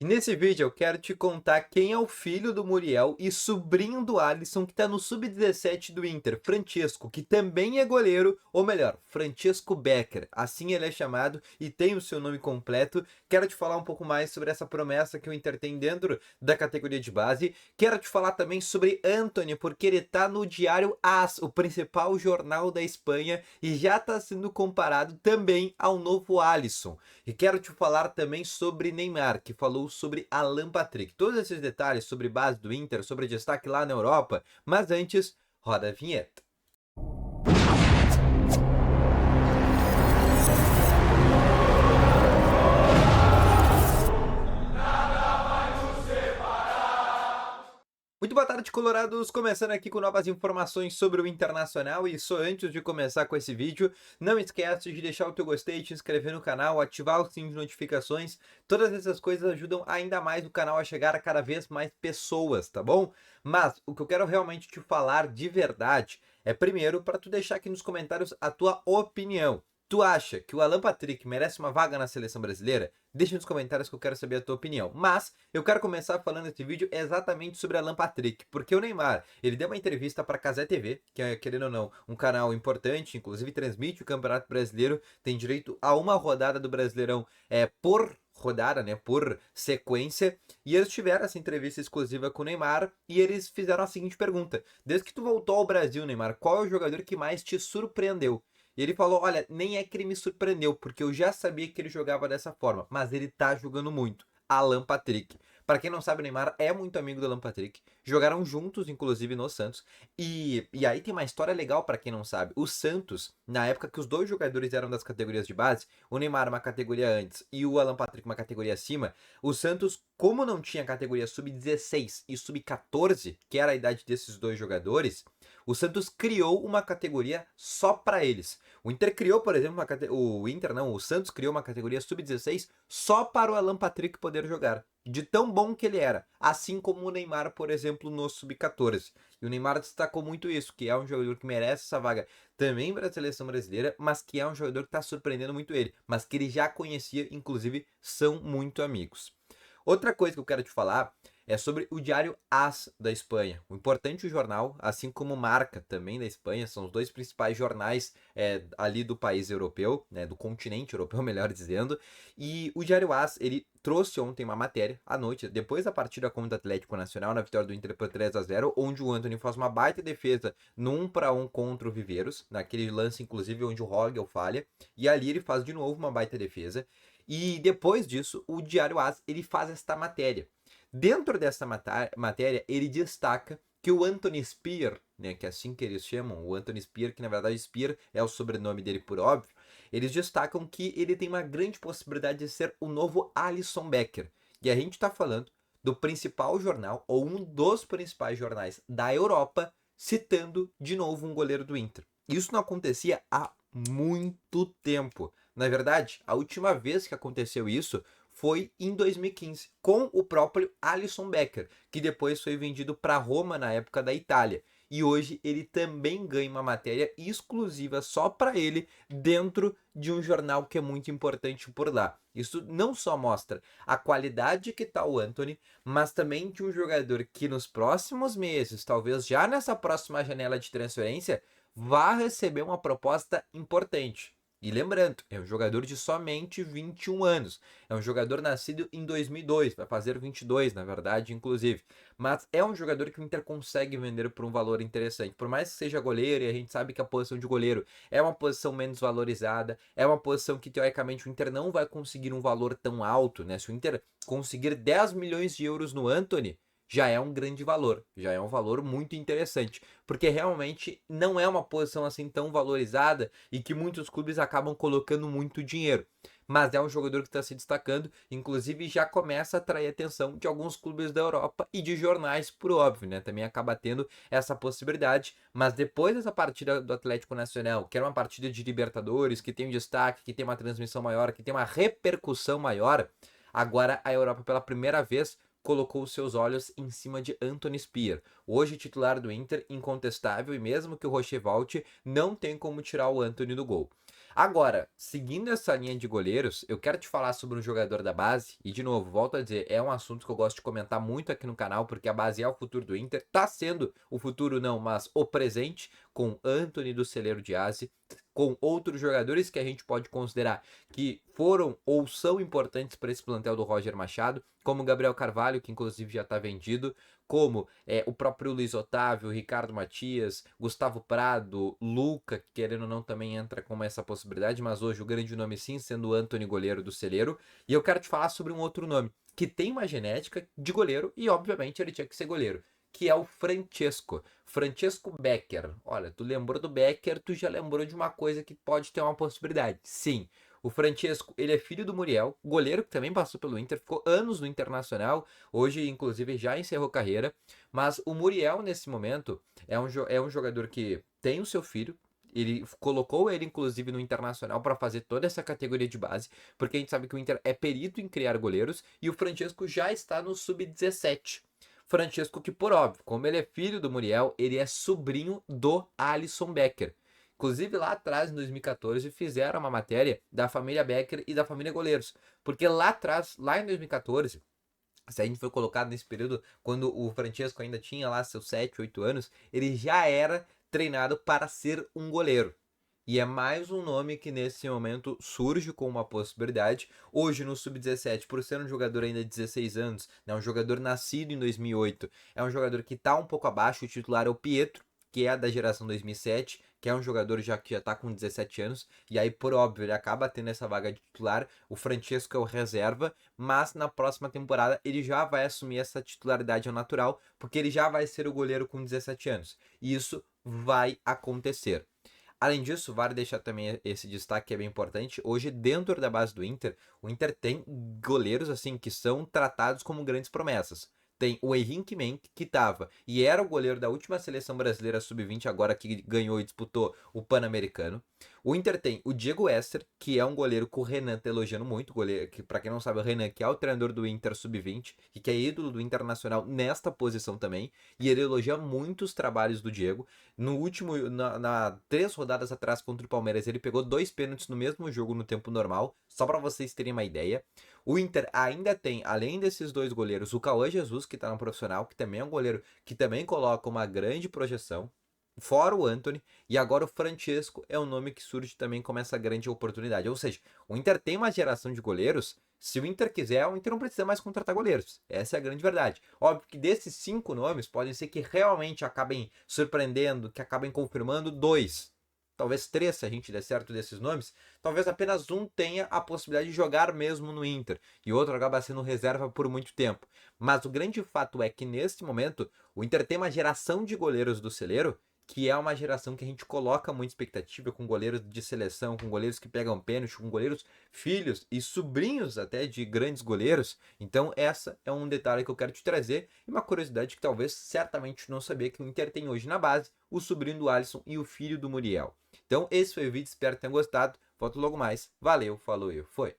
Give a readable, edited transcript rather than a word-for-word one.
E nesse vídeo eu quero te contar quem é o filho do Muriel e sobrinho do Alisson que tá no Sub-17 do Inter, Francesco, que também é goleiro, ou melhor, Francesco Becker, assim ele é chamado e tem o seu nome completo. Quero te falar um pouco mais sobre essa promessa que o Inter tem dentro da categoria de base. Quero te falar também sobre Antony, porque ele tá no Diário AS, o principal jornal da Espanha, e já tá sendo comparado também ao novo Alisson. E quero te falar também sobre Neymar, que falou sobre Alan Patrick. Todos esses detalhes sobre base do Inter, sobre destaque lá na Europa. Mas antes, roda a vinheta. Muito boa tarde, colorados! Começando aqui com novas informações sobre o Internacional. E só antes de começar com esse vídeo, não esquece de deixar o teu gostei, te inscrever no canal, ativar o sininho de notificações. Todas essas coisas ajudam ainda mais o canal a chegar a cada vez mais pessoas, tá bom? Mas o que eu quero realmente te falar de verdade é, primeiro, para tu deixar aqui nos comentários a tua opinião. Tu acha que o Alan Patrick merece uma vaga na seleção brasileira? Deixa nos comentários que eu quero saber a tua opinião. Mas eu quero começar falando esse vídeo exatamente sobre Alan Patrick, porque o Neymar, ele deu uma entrevista para a Cazé TV, que é, querendo ou não, um canal importante, inclusive transmite o Campeonato Brasileiro, tem direito a uma rodada do Brasileirão por rodada, né, por sequência, e eles tiveram essa entrevista exclusiva com o Neymar e eles fizeram a seguinte pergunta: desde que tu voltou ao Brasil, Neymar, qual é o jogador que mais te surpreendeu? E ele falou: olha, nem é que ele me surpreendeu, porque eu já sabia que ele jogava dessa forma, mas ele tá jogando muito. Alan Patrick. Para quem não sabe, o Neymar é muito amigo do Alan Patrick. Jogaram juntos, inclusive, no Santos. E aí tem uma história legal para quem não sabe. O Santos, na época que os dois jogadores eram das categorias de base, o Neymar uma categoria antes e o Alan Patrick uma categoria acima, o Santos, como não tinha categoria sub-16 e sub-14, que era a idade desses dois jogadores, o Santos criou uma categoria só para eles. O Inter criou, por exemplo, o Santos criou uma categoria sub-16 só para o Alan Patrick poder jogar. De tão bom que ele era. Assim como o Neymar, por exemplo, no sub-14. E o Neymar destacou muito isso, que é um jogador que merece essa vaga também para a seleção brasileira, mas que é um jogador que está surpreendendo muito ele. Mas que ele já conhecia, inclusive, são muito amigos. Outra coisa que eu quero te falar é sobre o Diário AS da Espanha. O importante jornal, assim como Marca também da Espanha, são os dois principais jornais ali do país europeu, né, do continente europeu, melhor dizendo. E o Diário AS, ele trouxe ontem uma matéria à noite, depois da partida contra o Atlético Nacional, na vitória do Inter por 3-0, onde o Antony faz uma baita defesa no 1-1 contra o Viveiros, naquele lance, inclusive, onde o Rogel falha, e ali ele faz de novo uma baita defesa. E depois disso, o Diário AS ele faz esta matéria. Dentro dessa matéria, ele destaca que o Anthony Spear, né, que é assim que eles chamam, o Anthony Spear, que na verdade Spear é o sobrenome dele por óbvio, eles destacam que ele tem uma grande possibilidade de ser o novo Alisson Becker. E a gente está falando do principal jornal, ou um dos principais jornais da Europa, citando de novo um goleiro do Inter. Isso não acontecia há muito tempo. Na verdade, a última vez que aconteceu isso foi em 2015, com o próprio Alisson Becker, que depois foi vendido para Roma na época da Itália. E hoje ele também ganha uma matéria exclusiva só para ele dentro de um jornal que é muito importante por lá. Isso não só mostra a qualidade que está o Antony, mas também de um jogador que nos próximos meses, talvez já nessa próxima janela de transferência, vai receber uma proposta importante. E lembrando, é um jogador de somente 21 anos. É um jogador nascido em 2002, vai fazer 22, na verdade, inclusive. Mas é um jogador que o Inter consegue vender por um valor interessante. Por mais que seja goleiro, e a gente sabe que a posição de goleiro é uma posição menos valorizada, é uma posição que teoricamente o Inter não vai conseguir um valor tão alto, né? Se o Inter conseguir 10 milhões de euros no Antony, já é um grande valor, já é um valor muito interessante, porque realmente não é uma posição assim tão valorizada e que muitos clubes acabam colocando muito dinheiro. Mas é um jogador que está se destacando, inclusive já começa a atrair a atenção de alguns clubes da Europa e de jornais, por óbvio, né? Também acaba tendo essa possibilidade. Mas depois dessa partida do Atlético Nacional, que era uma partida de Libertadores, que tem um destaque, que tem uma transmissão maior, que tem uma repercussão maior, agora a Europa pela primeira vez colocou os seus olhos em cima de Anthony Spear, hoje titular do Inter, incontestável, e mesmo que o Rocher volte, não tem como tirar o Anthony do gol. Agora, seguindo essa linha de goleiros, eu quero te falar sobre um jogador da base, e de novo, volto a dizer, é um assunto que eu gosto de comentar muito aqui no canal, porque a base é o futuro do Inter, tá sendo o futuro não, mas o presente, com Antony do Celeiro Diasi, com outros jogadores que a gente pode considerar que foram ou são importantes para esse plantel do Roger Machado, como Gabriel Carvalho, que inclusive já está vendido, como o próprio Luiz Otávio, Ricardo Matias, Gustavo Prado, Luca, que querendo ou não também entra como essa possibilidade, mas hoje o grande nome sim sendo o Antony goleiro do Celeiro. E eu quero te falar sobre um outro nome, que tem uma genética de goleiro e obviamente ele tinha que ser goleiro, que é o Francesco Becker. Olha, tu lembrou do Becker, tu já lembrou de uma coisa que pode ter uma possibilidade. Sim, o Francesco, ele é filho do Muriel, goleiro que também passou pelo Inter, ficou anos no Internacional, hoje inclusive já encerrou carreira, mas o Muriel nesse momento é um jogador que tem o seu filho, ele colocou ele inclusive no Internacional para fazer toda essa categoria de base, porque a gente sabe que o Inter é perito em criar goleiros e o Francesco já está no sub-17. Francesco que, por óbvio, como ele é filho do Muriel, ele é sobrinho do Alisson Becker. Inclusive lá atrás, em 2014, fizeram uma matéria da família Becker e da família Goleiros. Porque lá atrás, lá em 2014, se a gente foi colocado nesse período, quando o Francesco ainda tinha lá seus 7, 8 anos, ele já era treinado para ser um goleiro. E é mais um nome que nesse momento surge com uma possibilidade. Hoje no Sub-17, por ser um jogador ainda de 16 anos, né, um jogador nascido em 2008, é um jogador que está um pouco abaixo. O titular é o Pietro, que é da geração 2007, que é um jogador que já está com 17 anos. E aí, por óbvio, ele acaba tendo essa vaga de titular. O Francesco é o reserva, mas na próxima temporada ele já vai assumir essa titularidade ao natural, porque ele já vai ser o goleiro com 17 anos. E isso vai acontecer. Além disso, vale deixar também esse destaque que é bem importante. Hoje, dentro da base do Inter, o Inter tem goleiros assim que são tratados como grandes promessas. Tem o Henrique Menck, que estava e era o goleiro da última seleção brasileira sub-20, agora que ganhou e disputou o Pan-Americano. O Inter tem o Diego Esser, que é um goleiro que o Renan tá elogiando muito, goleiro, que para quem não sabe, o Renan que é o treinador do Inter sub-20 e que é ídolo do Internacional nesta posição também, e ele elogia muito os trabalhos do Diego. No último, na 3 rodadas atrás contra o Palmeiras, ele pegou 2 pênaltis no mesmo jogo no tempo normal, só para vocês terem uma ideia. O Inter ainda tem, além desses 2 goleiros, o Cauã Jesus, que tá no profissional, que também é um goleiro que também coloca uma grande projeção, fora o Antony, e agora o Francesco é um nome que surge também como essa grande oportunidade. Ou seja, o Inter tem uma geração de goleiros. Se o Inter quiser, o Inter não precisa mais contratar goleiros. Essa é a grande verdade. Óbvio que desses 5 nomes, podem ser que realmente acabem surpreendendo, que acabem confirmando 2. Talvez 3, se a gente der certo desses nomes. Talvez apenas um tenha a possibilidade de jogar mesmo no Inter. E o outro acaba sendo reserva por muito tempo. Mas o grande fato é que, neste momento, o Inter tem uma geração de goleiros do celeiro que é uma geração que a gente coloca muita expectativa, com goleiros de seleção, com goleiros que pegam pênalti, com goleiros filhos e sobrinhos até de grandes goleiros. Então essa é um detalhe que eu quero te trazer e uma curiosidade que talvez certamente não sabia que o Inter tem hoje na base, o sobrinho do Alisson e o filho do Muriel. Então esse foi o vídeo, espero que tenham gostado. Volto logo mais. Valeu, falou, eu, foi.